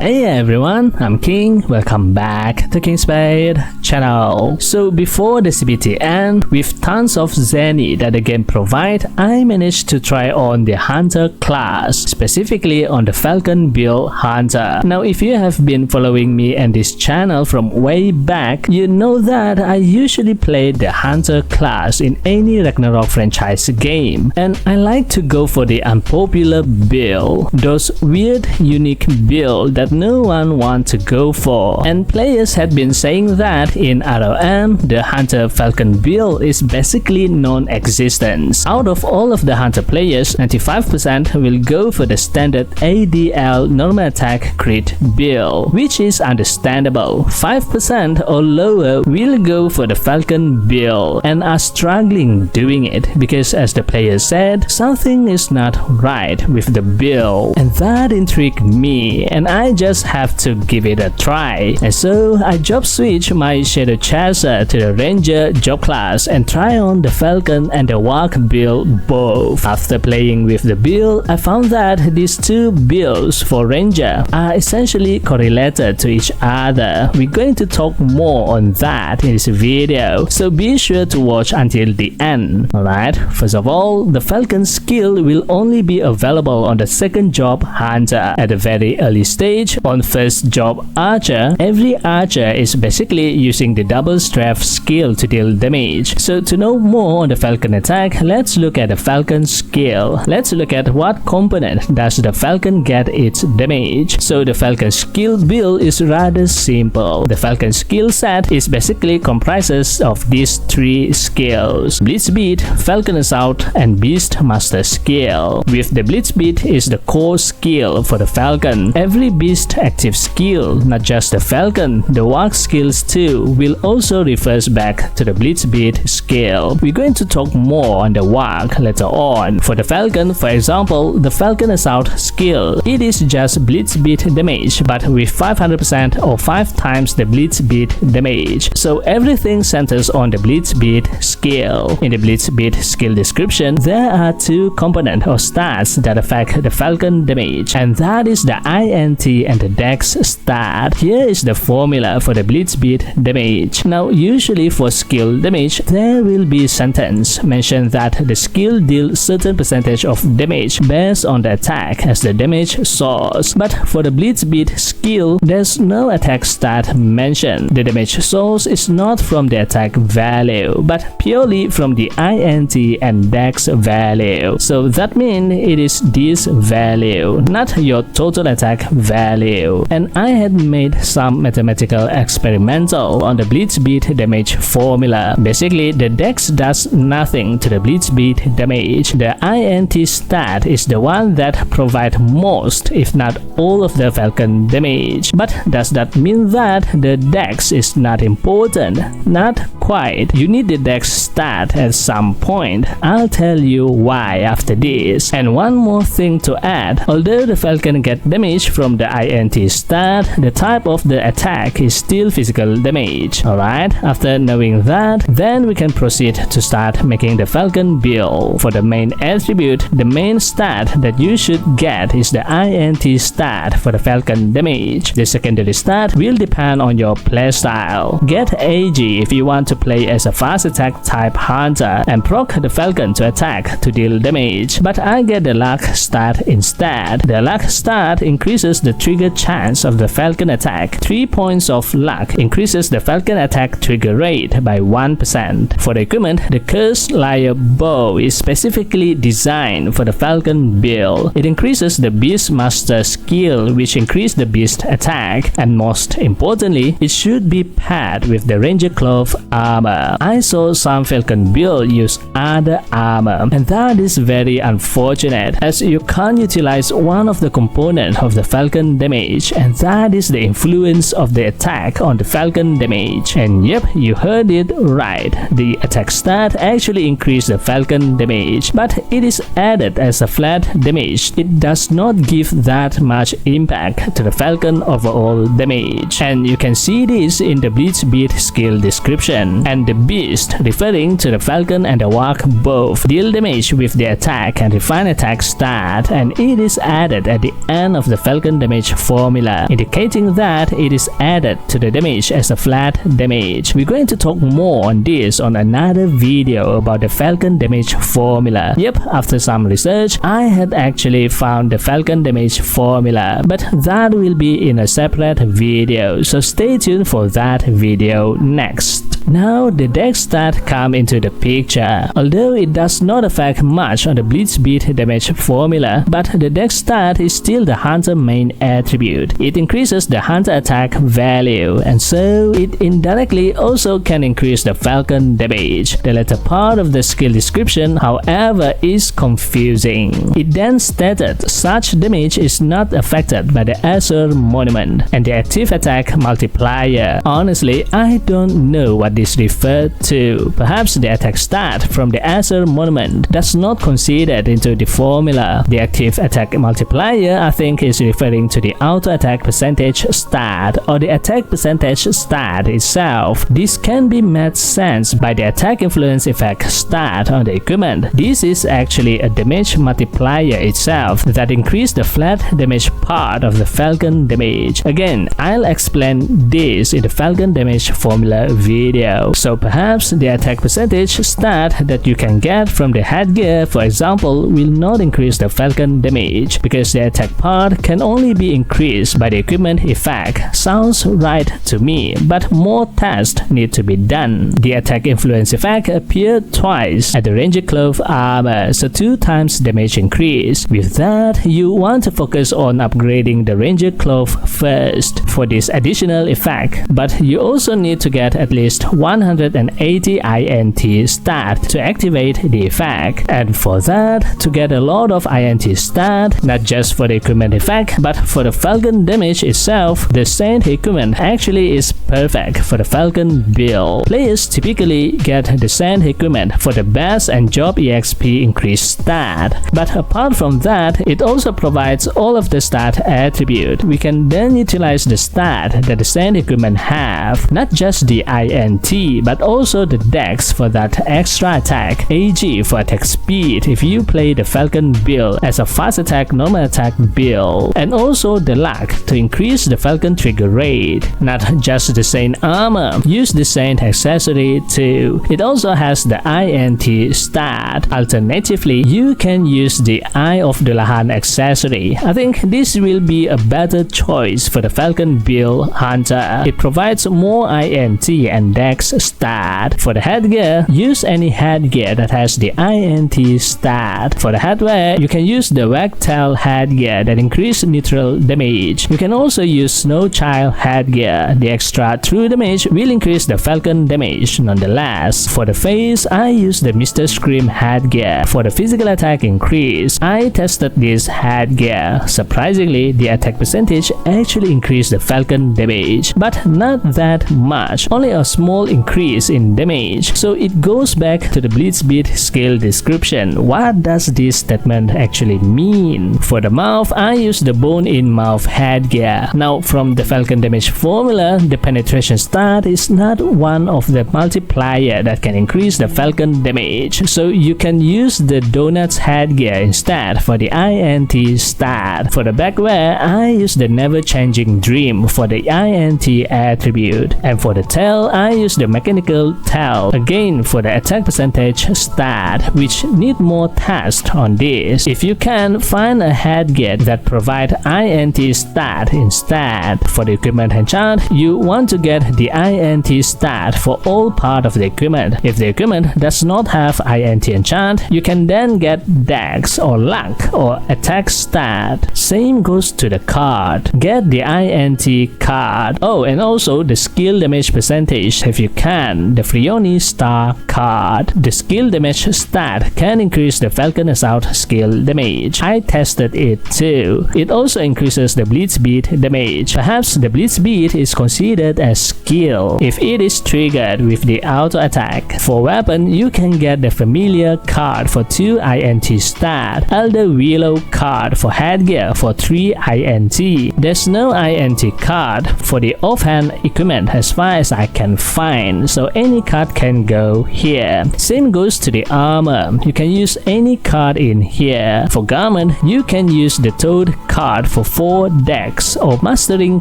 Hey everyone, I'm King. Welcome back to King Spade channel. So before the CBT end, with tons of Zenny that the game provide, I managed to try on the Hunter class, specifically on the Falcon Build Hunter. Now if you have been following me and this channel from way back, you know that I usually play the Hunter class in any Ragnarok franchise game, and I like to go for the unpopular build, those weird unique build that no one wants to go for. And players had been saying that in ROM, the Hunter Falcon build is basically non-existent. Out of all of the Hunter players, 95% will go for the standard ADL normal attack crit build, which is understandable. 5% or lower will go for the Falcon build and are struggling doing it because, as the player said, something is not right with the build, and that intrigued me, and I just have to give it a try. And so I job switch my Shadow Chaser to the Ranger job class and try on the Falcon and the Walk build both. After playing with the build, I found that these two builds for Ranger are essentially correlated to each other. We're going to talk more on that in this video, so be sure to watch until the end. Alright, first of all, the Falcon skill will only be available on the second job Hunter. At the very early stage, on first job Archer, every Archer is basically using the double strafe skill to deal damage. So to know more on the Falcon attack, let's look at the Falcon skill. Let's look at what component does the Falcon get its damage. So the Falcon skill build is rather simple. The Falcon skill set is basically comprises of these three skills: Blitz Beat, Falcon Assault, and Beast Master skill. With the Blitz Beat is the core skill for the Falcon. Every beast active skill, not just the Falcon, the Walk skills too, will also refers back to the Blitz Beat skill. We're going to talk more on the Walk later on. For the Falcon, for example, the Falcon Assault skill, it is just Blitz Beat damage, but with 500% or 5 times the Blitz Beat damage. So everything centers on the Blitz Beat skill. In the Blitz Beat skill description, there are two components or stats that affect the Falcon damage, and that is the INT and the Dex stat. Here is the formula for the Blitz Beat damage. Now usually for skill damage, there will be a sentence mentioned that the skill deals certain percentage of damage based on the attack as the damage source. But for the Blitz Beat skill, there's no attack stat mentioned. The damage source is not from the attack value, but purely from the INT and Dex value. So that means it is this value, not your total attack value. And I had made some mathematical experimental on the Blitz Beat damage formula. Basically, the Dex does nothing to the Blitz Beat damage. The INT stat is the one that provides most, if not all, of the Falcon damage. But does that mean that the Dex is not important? Not quite. You need the Dex stat at some point. I'll tell you why after this. And one more thing to add, although the Falcon get damage from the INT stat, the type of the attack is still physical damage. Alright, after knowing that, then we can proceed to start making the Falcon build. For the main attribute, the main stat that you should get is the INT stat for the Falcon damage. The secondary stat will depend on your playstyle. Get AG if you want to play as a fast attack type Hunter and proc the Falcon to attack to deal damage, but I get the luck stat instead. The luck stat increases the trigger chance of the Falcon attack. 3 points of luck increases the Falcon attack trigger rate by 1%. For the equipment, the Cursed Liar bow is specifically designed for the Falcon build. It increases the Beast Master skill, which increases the beast attack, and most importantly, it should be paired with the Ranger Cloth armor. I saw some Falcon build use other armor, and that is very unfortunate, as you can't utilize one of the components of the Falcon damage, and that is the influence of the attack on the Falcon damage. And yep, you heard it right, the attack stat actually increases the Falcon damage, but it is added as a flat damage. It does not give that much impact to the Falcon overall damage, and you can see this in the Blitz Beat skill description. And the Beast, referring to the Falcon and the Walk both, deal damage with the attack and refine attack stat, and it is added at the end of the Falcon damage damage formula, indicating that it is added to the damage as a flat damage. We're going to talk more on this on another video about the Falcon damage formula. Yep, after some research, I had actually found the Falcon damage formula, but that will be in a separate video, so stay tuned for that video next. Now the deck stat come into the picture. Although it does not affect much on the Blitz Beat damage formula, but the deck stat is still the Hunter main attribute. It increases the Hunter attack value, and so it indirectly also can increase the Falcon damage. The latter part of the skill description, however, is confusing. It then stated such damage is not affected by the AER Monument and the active attack multiplier. Honestly, I don't know what this referred to. Perhaps the attack stat from the AER Monument does not considered into the formula. The active attack multiplier, I think, is referring to the auto attack percentage stat or the attack percentage stat itself. This can be made sense by the attack influence effect stat on the equipment. This is actually a damage multiplier itself that increases the flat damage part of the Falcon damage. Again, I'll explain this in the Falcon damage formula video. So perhaps the attack percentage stat that you can get from the headgear, for example, will not increase the Falcon damage because the attack part can only be increased by the equipment effect. Sounds right to me, but more tests need to be done. The attack influence effect appeared twice at the Ranger Cloth armor, so 2 times damage increase. With that, you want to focus on upgrading the Ranger Cloth first for this additional effect, but you also need to get at least 180 INT stat to activate the effect, and for that, to get a lot of INT stat, not just for the equipment effect but for the Falcon damage itself, the Saint equipment actually is perfect for the Falcon build. Players typically get the Saint equipment for the best and job EXP increased stat, but apart from that, it also provides all of the stat attribute. We can then utilize the stat that the Saint equipment have, not just the INT but also the dex for that extra attack, AG for attack speed if you play the Falcon build as a fast attack normal attack build, and also the luck to increase the Falcon trigger rate. Not just the Saint armor, use the Saint accessory too. It also has the INT stat. Alternatively, you can use the Eye of Dullahan accessory. I think this will be a better choice for the Falcon build hunter. It provides more INT and dex stat. For the headgear, use any headgear that has the INT stat. For the headwear, you can use the Wagtail headgear that increase neutral damage. You can also use Snow Child headgear. The extra true damage will increase the Falcon damage nonetheless. For the face, I use the Mr. Scream headgear. For the physical attack increase, I tested this headgear. Surprisingly, the attack percentage actually increased the Falcon damage, but not that much, only a small increase in damage. So it goes back to the Blitzbeat skill description. What does this statement actually mean? For the mouth, I use the bone-in mouth headgear. Now from the Falcon damage formula, the penetration stat is not one of the multiplier that can increase the Falcon damage, so you can use the Donuts headgear instead for the INT stat. For the backwear, I use the Never Changing Dream for the INT attribute, and for the tail, I use the Mechanical Tail again for the attack percentage stat, which need more tests on this. If you can, find a headgear that provide INT stat instead. For the equipment enchant, you want to get the INT stat for all part of the equipment. If the equipment does not have INT enchant, you can then get dex or luck or attack stat. Same goes to the card. Get the INT card. Oh, and also the skill damage percentage if you can, the Frioni Star card. The skill damage stat can increase the Falcon Assault skill damage. I tested it too. It also increases the Blitz Beat damage. Perhaps the Blitz Beat is considered as skill if it is triggered with the auto attack. For weapon, you can get the Familiar card for 2 INT stat, Elder Willow card for headgear for 3 INT. There's no INT card for the offhand equipment as far as I can find. defined, so any card can go here. Same goes to the armor. You can use any card in here. For garment, you can use the toad card for 4 dex or mastering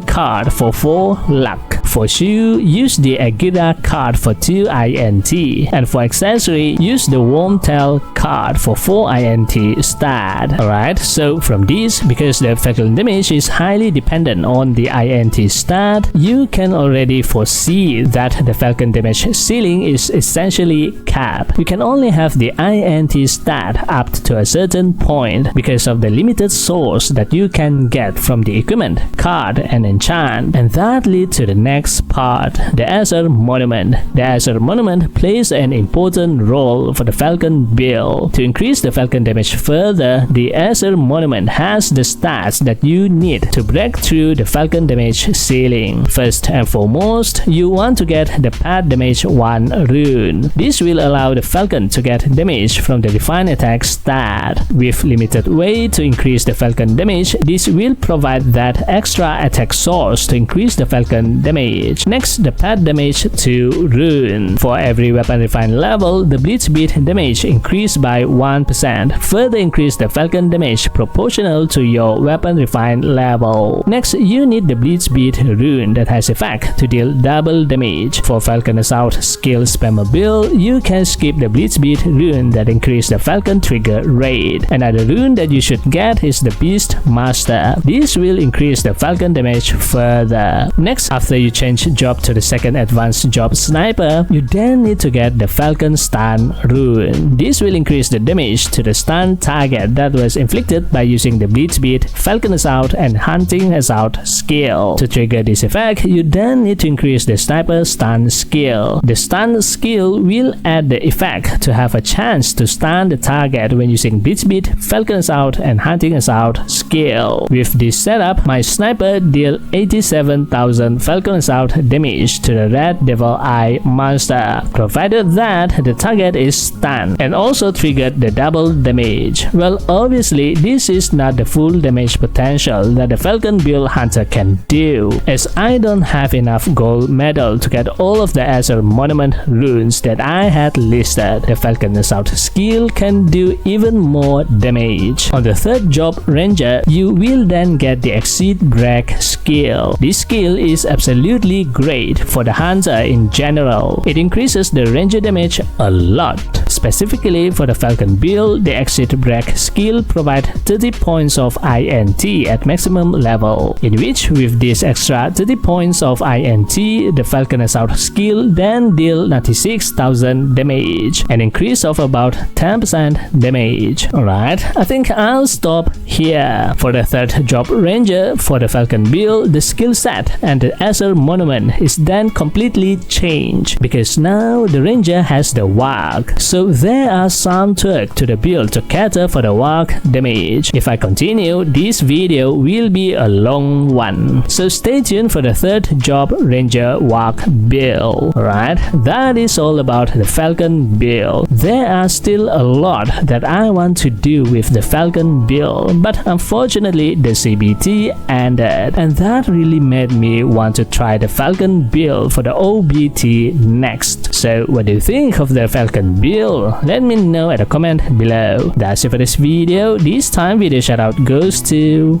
card for 4 luck. For shoe, use the AER card for 2 INT, and for accessory, use the Wormtail card for 4 INT stat. Alright, so from this, because the Falcon damage is highly dependent on the INT stat, you can already foresee that the Falcon damage ceiling is essentially capped. You can only have the INT stat up to a certain point because of the limited source that you can get from the equipment, card, and enchant, and that leads to the next part, the AER Monument. The AER Monument plays an important role for the Falcon build. To increase the Falcon damage further, the AER Monument has the stats that you need to break through the Falcon damage ceiling. First and foremost, you want to get the Pad Damage 1 rune. This will allow the Falcon to get damage from the Divine Attack stat. With limited way to increase the Falcon damage, this will provide that extra attack source to increase the Falcon damage. Next, the Pad Damage 2 rune. For every weapon refine level, the Blitz Beat damage increased by 1%. Further increase the Falcon damage proportional to your weapon refine level. Next, you need the Blitz Beat rune that has effect to deal double damage. For Falcon Assault skill spammer build, you can skip the Blitz Beat rune that increase the Falcon trigger rate. Another rune that you should get is the Beast Master. This will increase the Falcon damage further. Next, after you change job to the second advanced job Sniper, you then need to get the Falcon Stun rune. This will increase the damage to the stun target that was inflicted by using the Blitz Beat, Falcon Assault, and Hunting Assault skill. To trigger this effect, you then need to increase the Sniper Stun skill. The Stun skill will add the effect to have a chance to stun the target when using Blitz Beat, Falcon Assault, and Hunting Assault skill. With this setup, my Sniper deal 87,000 Falcon Assault damage to the Red Devil Eye monster, provided that the target is stunned, and also triggered the double damage. Well, obviously, this is not the full damage potential that the Falcon build hunter can do, as I don't have enough gold medal to get all of the AER Monument runes that I had listed. The Falcon Assault skill can do even more damage. On the third job Ranger, you will then get the Exceed Break skill. This skill is absolutely great for the hunter in general. It increases the ranger damage a lot. Specifically for the Falcon build, the Exit Break skill provides 30 points of INT at maximum level, in which with this extra 30 points of INT, the Falcon Assault skill then deal 96,000 damage, an increase of about 10% damage. Alright, I think I'll stop here. For the third job Ranger, for the Falcon build, the skill set and the AER Monument is then completely changed, because now the Ranger has the Walk. So there are some tweaks to the build to cater for the Walk damage. If I continue, this video will be a long one. So stay tuned for the third job Ranger Walk build. Alright, that is all about the Falcon build. There are still a lot that I want to do with the Falcon build, but unfortunately the CBT ended, and that really made me want to try the Falcon build for the OBT next. So what do you think of the Falcon build? Let me know at the comment below. That's it for this video. This time video shoutout goes to...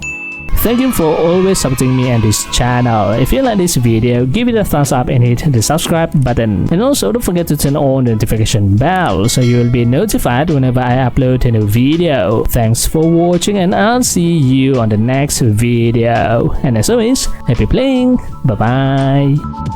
Thank you for always supporting me and this channel. If you like this video, give it a thumbs up and hit the subscribe button. And also don't forget to turn on the notification bell so you will be notified whenever I upload a new video. Thanks for watching, and I'll see you on the next video. And as always, happy playing. Bye bye.